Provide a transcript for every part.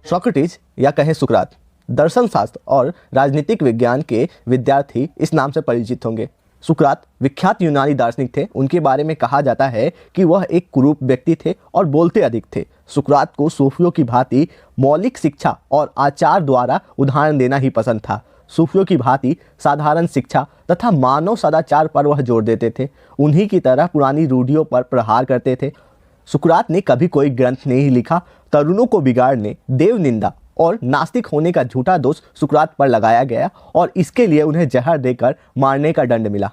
Socrates या कहें सुकरात दर्शन शास्त्र और राजनीतिक विज्ञान के विद्यार्थी इस नाम से परिचित होंगे। सुकरात विख्यात यूनानी दार्शनिक थे। उनके बारे में कहा जाता है कि वह एक कुरूप व्यक्ति थे और बोलते अधिक थे। सुकरात को सूफियों की भांति मौलिक शिक्षा और आचार द्वारा उदाहरण देना ही पसंद था। सूफियों की भांति साधारण शिक्षा तथा मानव सदाचार पर वह जोर देते थे। उन्हीं की तरह पुरानी रूढ़ियों पर प्रहार करते थे। सुकरात ने कभी कोई ग्रंथ नहीं लिखा। तरुणों को बिगाड़ने, देव निंदा और नास्तिक होने का झूठा दोष सुकरात पर लगाया गया और इसके लिए उन्हें जहर देकर मारने का दंड मिला।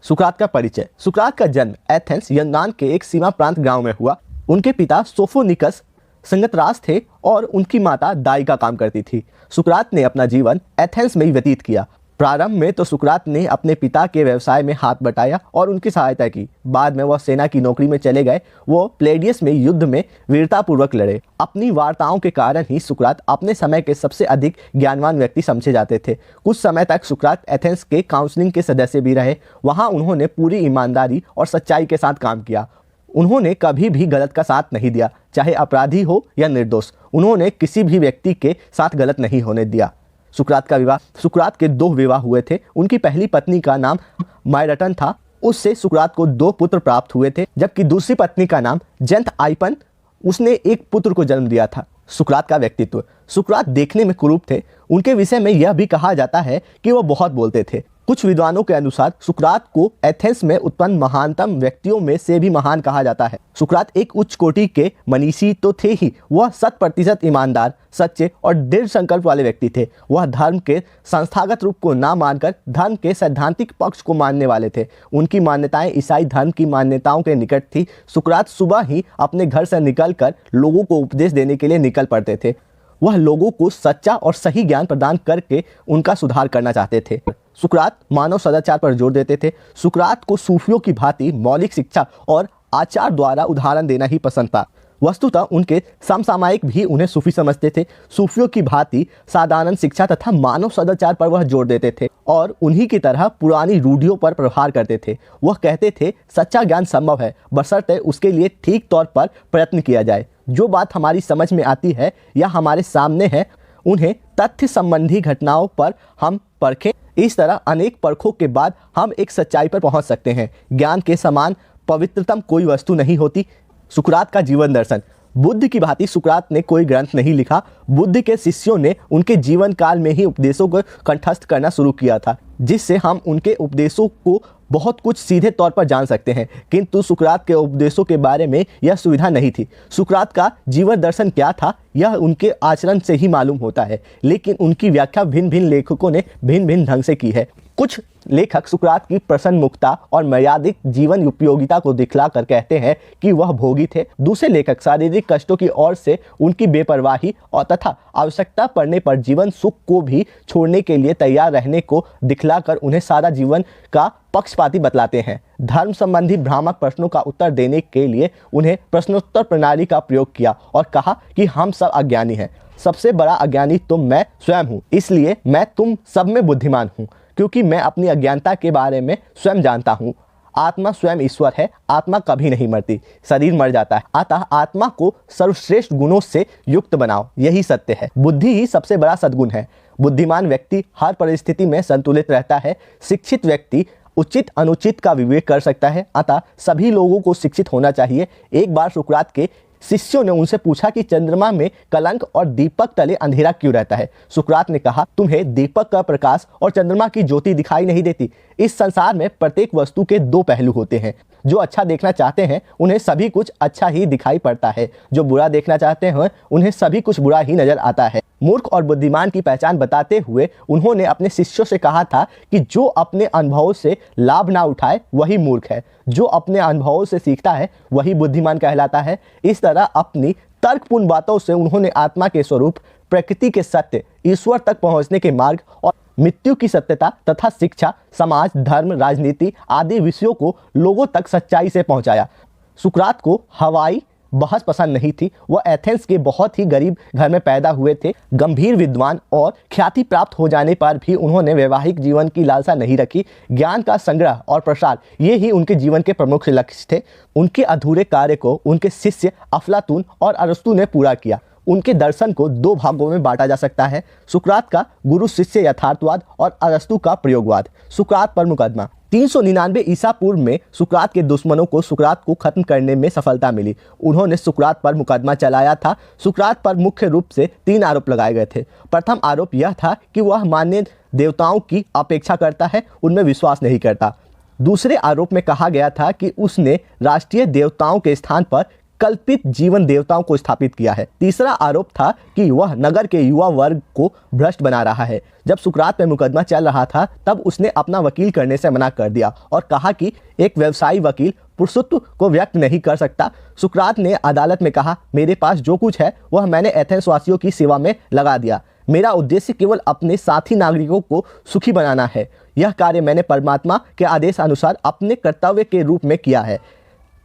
सुकरात का परिचय। सुकरात का जन्म एथेंस यूनान के एक सीमा प्रांत गांव में हुआ। उनके पिता सोफोनिकस संगतरास थे और उनकी माता दाई का काम करती थी। सुकरात ने अपना जीवन एथेंस में ही व्यतीत किया। प्रारंभ में तो सुकरात ने अपने पिता के व्यवसाय में हाथ बटाया और उनकी सहायता की। बाद में वह सेना की नौकरी में चले गए। वो प्लेडियस में युद्ध में वीरतापूर्वक लड़े। अपनी वार्ताओं के कारण ही सुकरात अपने समय के सबसे अधिक ज्ञानवान व्यक्ति समझे जाते थे। कुछ समय तक सुकरात एथेंस के काउंसिलिंग के सदस्य भी रहे। वहाँ उन्होंने पूरी ईमानदारी और सच्चाई के साथ काम किया। उन्होंने कभी भी गलत का साथ नहीं दिया, चाहे अपराधी हो या निर्दोष। उन्होंने किसी भी व्यक्ति के साथ गलत नहीं होने दिया। सुकरात का विवाह। सुकरात के 2 विवाह हुए थे। उनकी पहली पत्नी का नाम मायरटन था। उससे सुकरात को 2 पुत्र प्राप्त हुए थे, जबकि दूसरी पत्नी का नाम जेंथ आइपन, उसने एक पुत्र को जन्म दिया था। सुकरात का व्यक्तित्व। सुकरात देखने में कुरूप थे। उनके विषय में यह भी कहा जाता है कि वह बहुत बोलते थे। कुछ विद्वानों के अनुसार सुकरात को एथेंस में उत्पन्न महानतम व्यक्तियों में से भी महान कहा जाता है। सुकरात एक उच्च कोटि के मनीषी तो थे ही, वह 100% ईमानदार, सच्चे और दृढ़ संकल्प वाले व्यक्ति थे। वह धर्म के संस्थागत रूप को ना मानकर धर्म के सैद्धांतिक पक्ष को मानने वाले थे। उनकी मान्यताएं ईसाई धर्म की मान्यताओं के निकट थी। सुकरात सुबह ही अपने घर से निकलकर लोगों को उपदेश देने के लिए निकल पड़ते थे। वह लोगों को सच्चा और सही ज्ञान प्रदान करके उनका सुधार करना चाहते थे। सुकरात मानव सदाचार पर जोर देते थे। सुकरात को सूफियों की भांति मौलिक शिक्षा और आचार द्वारा उदाहरण देना ही पसंद था। वस्तुतः उनके समसामयिक भी उन्हें सूफी समझते थे। सूफियों की भांति साधारण शिक्षा तथा मानव सदाचार पर वह जोर देते थे और उन्हीं की तरह पुरानी रूढ़ियों पर प्रहार करते थे। वह कहते थे सच्चा ज्ञान संभव है, बशर्ते उसके लिए ठीक तौर पर प्रयत्न किया जाए। जो बात हमारी समझ में आती है या हमारे सामने है, उन्हें तथ्य संबंधी घटनाओं पर हम परखें। इस तरह अनेक परखों के बाद हम एक सच्चाई पर पहुंच सकते हैं। ज्ञान के समान पवित्रतम कोई वस्तु नहीं होती। सुकरात का जीवन दर्शन। बुद्ध की भांति सुकरात ने कोई ग्रंथ नहीं लिखा। बुद्ध के शिष्यों ने उनके जीवन काल में ही उपदेशों को कंठस्थ करना शुरू किया था, जिससे हम उनके उपदेशों को बहुत कुछ सीधे तौर पर जान सकते हैं। किंतु सुकरात के उपदेशों के बारे में यह सुविधा नहीं थी। सुकरात का जीवन दर्शन क्या था, यह उनके आचरण से ही मालूम होता है, लेकिन उनकी व्याख्या भिन्न भिन्न लेखकों ने भिन्न भिन्न ढंग से की है। कुछ लेखक सुकरात की प्रसन्नमुखता और मर्यादित जीवन उपयोगिता को दिखलाकर कहते हैं कि वह भोगी थे। दूसरे लेखक शारीरिक कष्टों की ओर से उनकी बेपरवाही और तथा आवश्यकता पड़ने पर जीवन सुख को भी छोड़ने के लिए तैयार रहने को दिखलाकर उन्हें सादा जीवन का पक्षपाती बतलाते हैं। धर्म संबंधी भ्रामक प्रश्नों का उत्तर देने के लिए उन्हें प्रश्नोत्तर प्रणाली का प्रयोग किया और कहा कि हम सब अज्ञानी हैं। सबसे बड़ा अज्ञानी तो मैं स्वयं हूँ, इसलिए मैं तुम सब में बुद्धिमान हूँ, क्योंकि मैं अपनी अज्ञानता के बारे में स्वयं जानता हूँ। आत्मा स्वयं ईश्वर है। आत्मा कभी नहीं मरती, शरीर मर जाता है। अतः आत्मा को सर्वश्रेष्ठ गुणों से युक्त बनाओ, यही सत्य है। बुद्धि ही सबसे बड़ा सद्गुण है। बुद्धिमान व्यक्ति हर परिस्थिति में संतुलित रहता है। शिक्षित व्यक्ति उचित अनुचित का विवेक कर सकता है। अतः सभी लोगों को शिक्षित होना चाहिए। एक बार सुकरात के शिष्यों ने उनसे पूछा कि चंद्रमा में कलंक और दीपक तले अंधेरा क्यों रहता है। सुकरात ने कहा, तुम्हें दीपक का प्रकाश और चंद्रमा की ज्योति दिखाई नहीं देती। इस संसार में प्रत्येक वस्तु के 2 पहलू होते हैं। जो अच्छा देखना चाहते हैं उन्हें सभी कुछ अच्छा ही दिखाई पड़ता है। जो बुरा देखना चाहते हैं उन्हें सभी कुछ बुरा ही नजर आता है। मूर्ख और बुद्धिमान की पहचान बताते हुए उन्होंने अपने शिष्यों से कहा था कि जो अपने अनुभवों से लाभ ना उठाए वही मूर्ख है। जो अपने अनुभवों से सीखता है वही बुद्धिमान कहलाता है। इस तरह अपनी तर्कपूर्ण बातों से उन्होंने आत्मा के स्वरूप, प्रकृति के सत्य, ईश्वर तक पहुंचने के मार्ग और मृत्यु की सत्यता तथा शिक्षा, समाज, धर्म, राजनीति आदि विषयों को लोगों तक सच्चाई से पहुंचाया। सुकरात को हवाई बहस पसंद नहीं थी। वह एथेंस के बहुत ही गरीब घर में पैदा हुए थे। गंभीर विद्वान और ख्याति प्राप्त हो जाने पर भी उन्होंने वैवाहिक जीवन की लालसा नहीं रखी। ज्ञान का संग्रह और प्रसार ये ही उनके जीवन के प्रमुख लक्ष्य थे। उनके अधूरे कार्य को उनके शिष्य अफलातून और अरस्तु ने पूरा किया। उनके दर्शन को दो भागों में बांटा जा सकता है, सुकरात का गुरु शिष्य यथार्थवाद और अरस्तु का प्रयोगवाद। सुकरात पर मुकदमा 399 ईसा पूर्व में सुकरात के दुश्मनों को सुकरात को खत्म करने में सफलता मिली। उन्होंने सुकरात पर मुकदमा चलाया था। सुकरात पर मुख्य रूप से 3 आरोप लगाए गए थे। प्रथम आरोप यह था कि वह मान्य देवताओं की अपेक्षा करता है, उनमें विश्वास नहीं करता। दूसरे आरोप में कहा गया था कि उसने राष्ट्रीय देवताओं के स्थान पर कल्पित जीवन देवताओं को स्थापित किया है। तीसरा आरोप था कि वह नगर के युवा वर्ग को भ्रष्ट बना रहा है। जब सुकरात पे मुकदमा चल रहा था तब उसने अपना वकील करने से मना कर दिया और कहा कि एक व्यवसायी वकील पुरुषत्व को व्यक्त नहीं कर सकता। सुकरात ने अदालत में कहा, मेरे पास जो कुछ है वह मैंने एथेंस वासियों की सेवा में लगा दिया। मेरा उद्देश्य केवल अपने साथी नागरिकों को सुखी बनाना है। यह कार्य मैंने परमात्मा के आदेश अनुसार अपने कर्तव्य के रूप में किया है।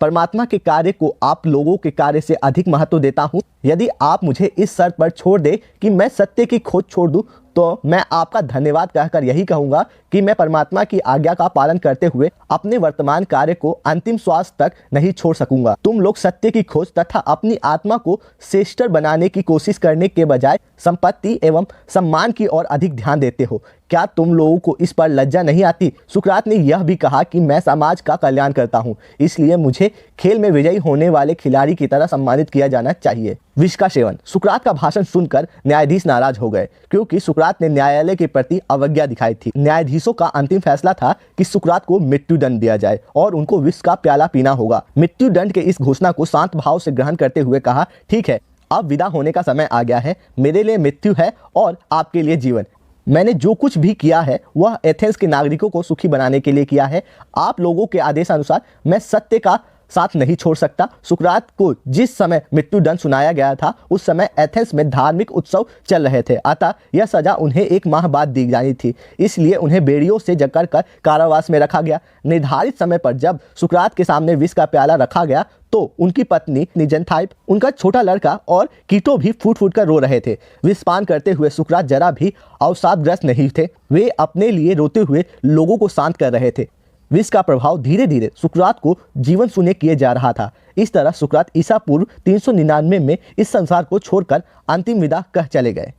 परमात्मा के कार्य को आप लोगों के कार्य से अधिक महत्व देता हूँ। यदि आप मुझे इस शर्त पर छोड़ दे कि मैं सत्य की खोज छोड़ दूँ तो मैं आपका धन्यवाद कहकर यही कहूँगा कि मैं परमात्मा की आज्ञा का पालन करते हुए अपने वर्तमान कार्य को अंतिम श्वास तक नहीं छोड़ सकूंगा। तुम लोग सत्य की खोज तथा अपनी आत्मा को श्रेष्ठ बनाने की कोशिश करने के बजाय संपत्ति एवं सम्मान की ओर अधिक ध्यान देते हो। क्या तुम लोगों को इस पर लज्जा नहीं आती? सुकरात ने यह भी कहा कि मैं समाज का कल्याण करता हूँ, इसलिए मुझे खेल में विजयी होने वाले खिलाड़ी की तरह सम्मानित किया जाना चाहिए। विष का सेवन। सुकरात का भाषण सुनकर न्यायाधीश नाराज हो गए क्योंकि सुकरात ने न्यायालय के प्रति अवज्ञा दिखाई थी। न्यायाधीशों का अंतिम फैसला था कि सुकरात को मृत्यु दंड दिया जाए और उनको विष का प्याला पीना होगा। मृत्यु दंड के इस घोषणा को शांत भाव से ग्रहण करते हुए कहा, ठीक है, अब विदा होने का समय आ गया है। मेरे लिए मृत्यु है और आपके लिए जीवन। मैंने जो कुछ भी किया है वह एथेंस के नागरिकों को सुखी बनाने के लिए किया है। आप लोगों के आदेश अनुसार मैं सत्य का साथ नहीं छोड़ सकता। सुकरात को जिस समय मृत्यु दंड सुनाया गया था उस समय एथेंस में धार्मिक उत्सव चल रहे थे, अतः यह सजा उन्हें 1 माह बाद दी जानी थी। इसलिए उन्हें बेड़ियों से जकड़ कर कारावास में रखा गया। निर्धारित समय पर जब सुकरात के सामने विष का प्याला रखा गया तो उनकी पत्नी निजनथाइप, उनका छोटा लड़का और कीटो भी फूट फूट कर रो रहे थे। विषपान करते हुए सुकरात जरा भी अवसादग्रस्त नहीं थे। वे अपने लिए रोते हुए लोगों को शांत कर रहे थे। विष का प्रभाव धीरे धीरे सुकरात को जीवन शून्य किए जा रहा था। इस तरह सुकरात ईसा पूर्व 399 में इस संसार को छोड़कर अंतिम विदा कह चले गए।